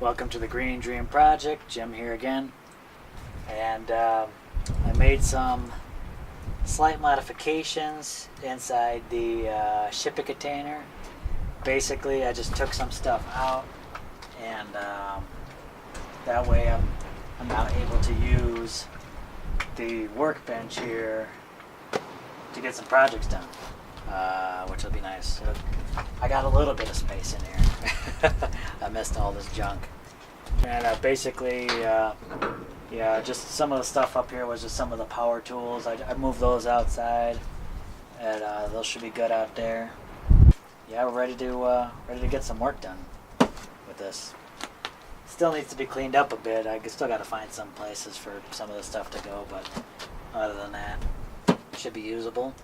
Welcome to the Green Dream Project. Jim here again. And I made some slight modifications inside the shipping container. Basically, I just took some stuff out, and that way I'm now able to use the workbench here to get some projects done, which will be nice. I got a little bit of space in here. I missed all this junk. And basically, yeah, just some of the stuff up here was just some of the power tools. I moved those outside, and those should be good out there. Yeah, we're ready to get some work done with this. Still needs to be cleaned up a bit. I still got to find some places for some of the stuff to go, but other than that, it should be usable.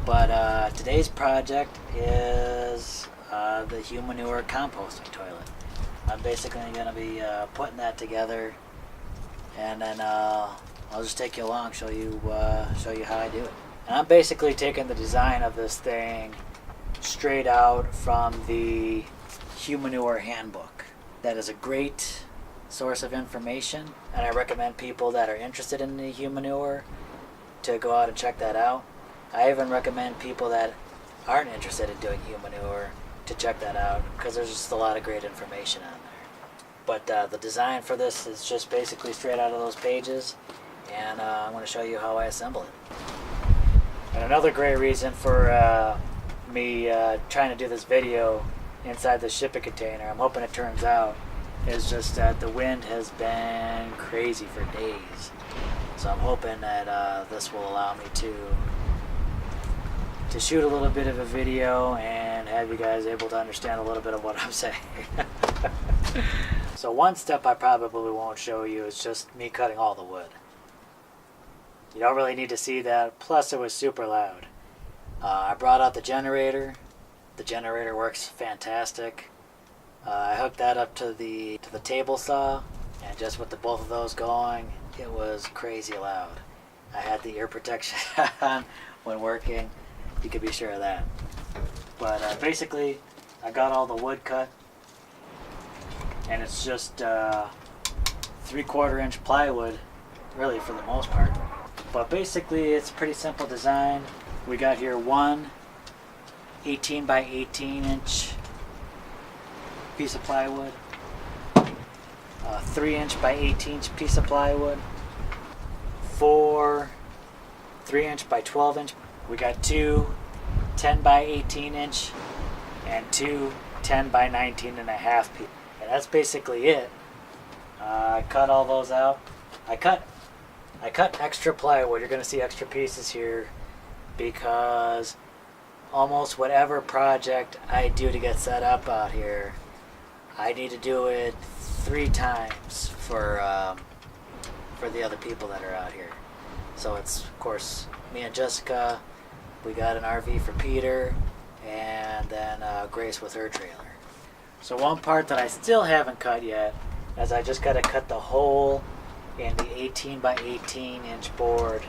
But today's project is the Humanure Composting Toilet. I'm basically going to be putting that together, and then I'll just take you along, show you how I do it. And I'm basically taking the design of this thing straight out from the Humanure Handbook. That is a great source of information, and I recommend people that are interested in the Humanure to go out and check that out. I even recommend people that aren't interested in doing Humanure to check that out, because there's just a lot of great information on there. But the design for this is just basically straight out of those pages, and I'm going to show you how I assemble it. And another great reason for me trying to do this video inside the shipping container, I'm hoping it turns out, is just that the wind has been crazy for days. So I'm hoping that this will allow me to shoot a little bit of a video and have you guys able to understand a little bit of what I'm saying. So one step I probably won't show you is just me cutting all the wood. You don't really need to see that, plus it was super loud. I brought out the generator. The generator works fantastic. I hooked that up to the table saw, and just with both of those going, it was crazy loud. I had the ear protection on when working. You can be sure of that. But basically, I got all the wood cut, and it's just 3/4 inch plywood, really, for the most part. But basically, it's a pretty simple design. We got here one 18 by 18 inch piece of plywood, a 3 inch by 18 inch piece of plywood, 4 3 inch by 12 inch. We got 2 10 by 18 inch and 2 10 by 19 and a half pieces. And that's basically it. I cut all those out. I cut extra plywood. You're going to see extra pieces here because almost whatever project I do to get set up out here, I need to do it 3 times for the other people that are out here. So it's, of course, me and Jessica. We got an RV for Peter, and then Grace with her trailer. So one part that I still haven't cut yet is I just got to cut the hole in the 18 by 18 inch board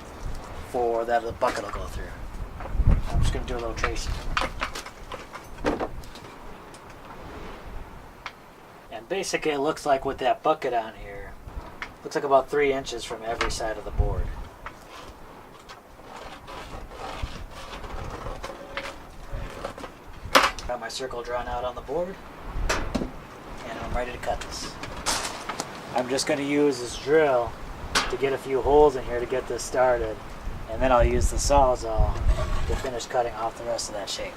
for that the bucket will go through. I'm just going to do a little tracing. And basically it looks like with that bucket on here, looks like about 3 inches from every side of the board. Got my circle drawn out on the board, and I'm ready to cut this. I'm just going to use this drill to get a few holes in here to get this started, and then I'll use the Sawzall to finish cutting off the rest of that shape.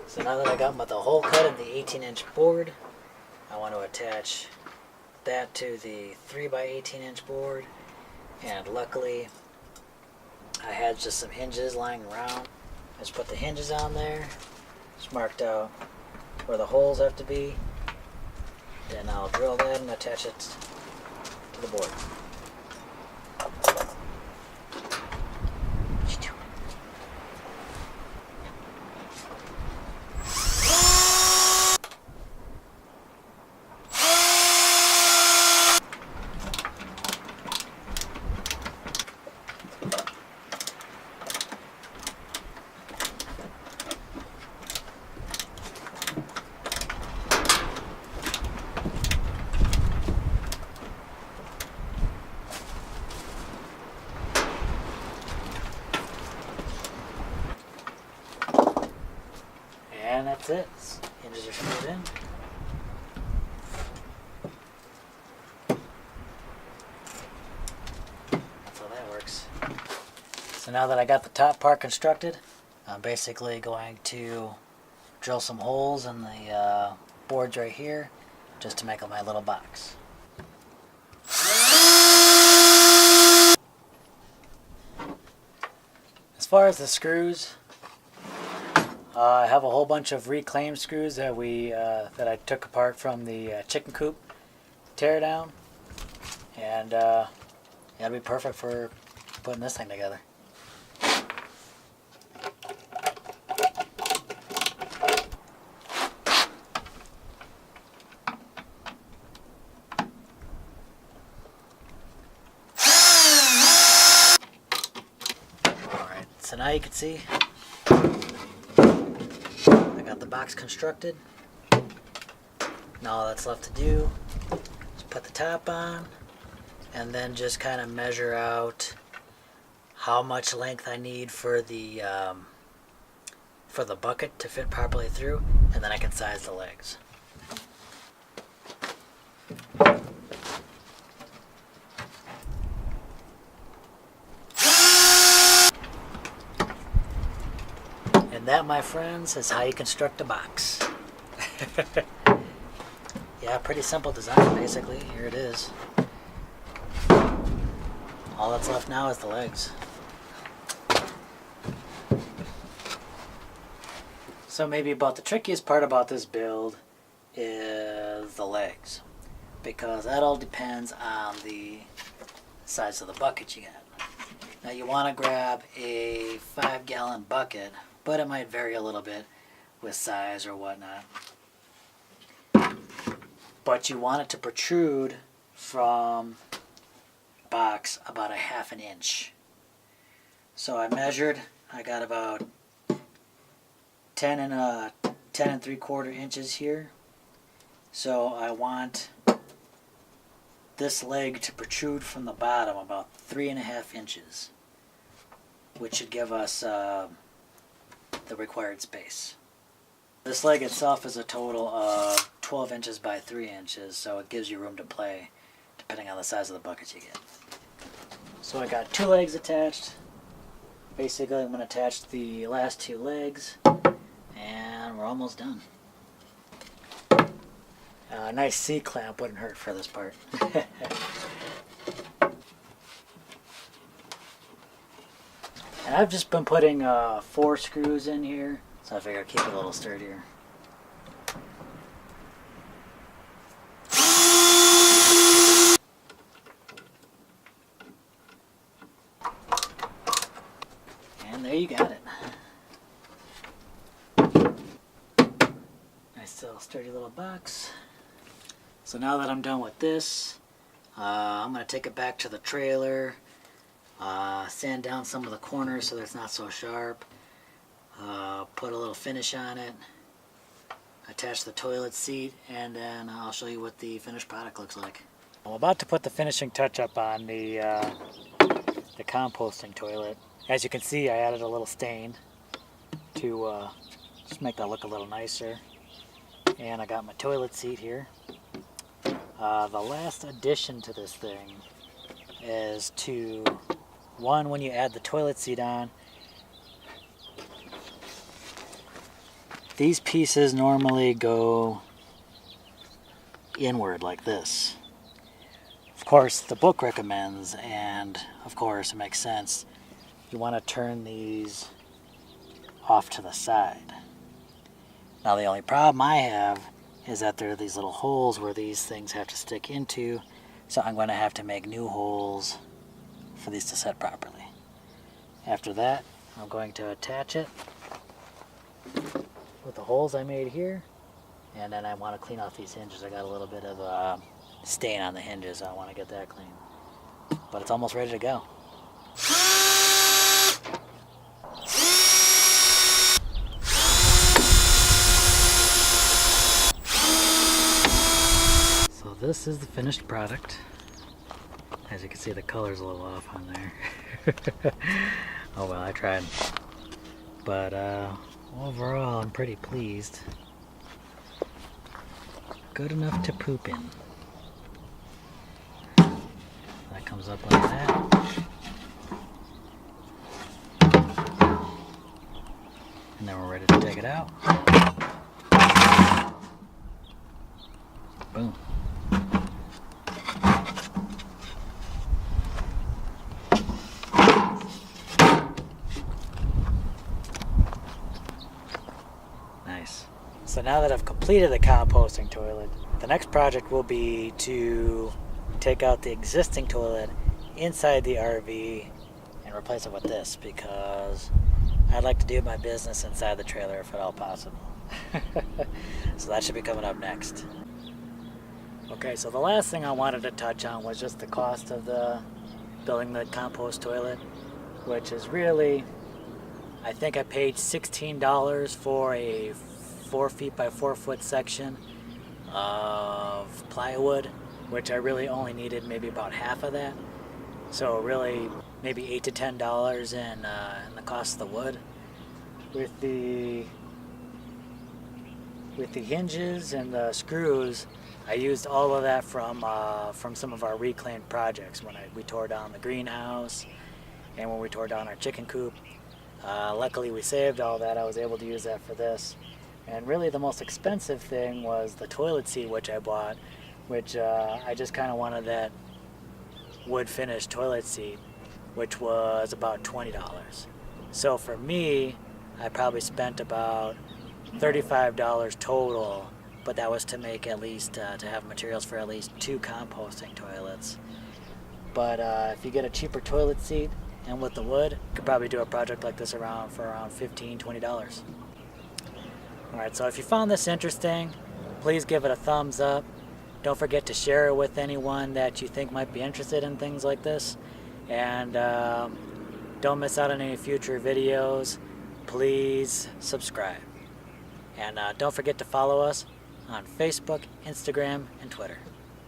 So now that I got the hole cut in the 18-inch board, I want to attach that to the 3 by 18 inch board, And luckily I had just some hinges lying around. I just put the hinges on there. Just marked out where the holes have to be. Then I'll drill that and attach it to the board. And that's it. Hinges are screwed in. That's how that works. So now that I got the top part constructed, I'm basically going to drill some holes in the boards right here just to make up my little box. As far as the screws, I have a whole bunch of reclaimed screws that that I took apart from the chicken coop tear down, and it'll be perfect for putting this thing together. Alright, so now you can see the box constructed. Now all that's left to do is put the top on and then just kind of measure out how much length I need for the bucket to fit properly through, and then I can size the legs. And that, my friends, is how you construct a box. Yeah, pretty simple design, basically. Here it is. All that's left now is the legs. So maybe about the trickiest part about this build is the legs, because that all depends on the size of the bucket you get. Now you want to grab a 5-gallon bucket, but it might vary a little bit with size or whatnot. But you want it to protrude from the box about a 1/2 inch. So I measured, I got about 10 and 3/4 inches here. So I want this leg to protrude from the bottom about 3.5 inches, which should give us the required space. This leg itself is a total of 12 inches by 3 inches, so it gives you room to play depending on the size of the bucket you get. So I got 2 legs attached. Basically I'm going to attach the last 2 legs and we're almost done. A nice C-clamp wouldn't hurt for this part. And I've just been putting 4 screws in here, so I figure I'd keep it a little sturdier. And there you got it. Nice little sturdy little box. So now that I'm done with this, I'm going to take it back to the trailer. Sand down some of the corners so that it's not so sharp, put a little finish on it, attach the toilet seat, and then I'll show you what the finished product looks like. I'm about to put the finishing touch up on the composting toilet. As you can see, I added a little stain to just make that look a little nicer, and I got my toilet seat here. The last addition to this thing is to, one, when you add the toilet seat on, these pieces normally go inward like this. Of course the book recommends, and of course it makes sense, you want to turn these off to the side. Now the only problem I have is that there are these little holes where these things have to stick into, so I'm going to have to make new holes for these to set properly. After that, I'm going to attach it with the holes I made here, and then I want to clean off these hinges. I got a little bit of a stain on the hinges, so I want to get that clean. But it's almost ready to go. So this is the finished product. As you can see, the color's a little off on there. Oh well, I tried. But overall, I'm pretty pleased. Good enough to poop in. That comes up like that. And then we're ready to take it out. Boom. Nice. So now that I've completed the composting toilet, the next project will be to take out the existing toilet inside the RV and replace it with this, because I'd like to do my business inside the trailer if at all possible. So that should be coming up next. Okay, so the last thing I wanted to touch on was just the cost of building the compost toilet, which is really, I think I paid $16 for a 4 feet by 4 foot section of plywood, which I really only needed maybe about half of that. So really maybe $8 to $10 in the cost of the wood. With the hinges and the screws, I used all of that from some of our reclaimed projects when we tore down the greenhouse and when we tore down our chicken coop. Luckily we saved all that. I was able to use that for this. And really the most expensive thing was the toilet seat which I bought, which I just kind of wanted that wood finish toilet seat, which was about $20. So for me, I probably spent about $35 total, but that was to make at least, to have materials for at least 2 composting toilets. But if you get a cheaper toilet seat and with the wood, you could probably do a project like this for around $15, $20. Alright, so if you found this interesting, please give it a thumbs up. Don't forget to share it with anyone that you think might be interested in things like this. And don't miss out on any future videos. Please subscribe. And don't forget to follow us on Facebook, Instagram, and Twitter.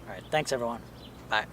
Alright, thanks everyone. Bye.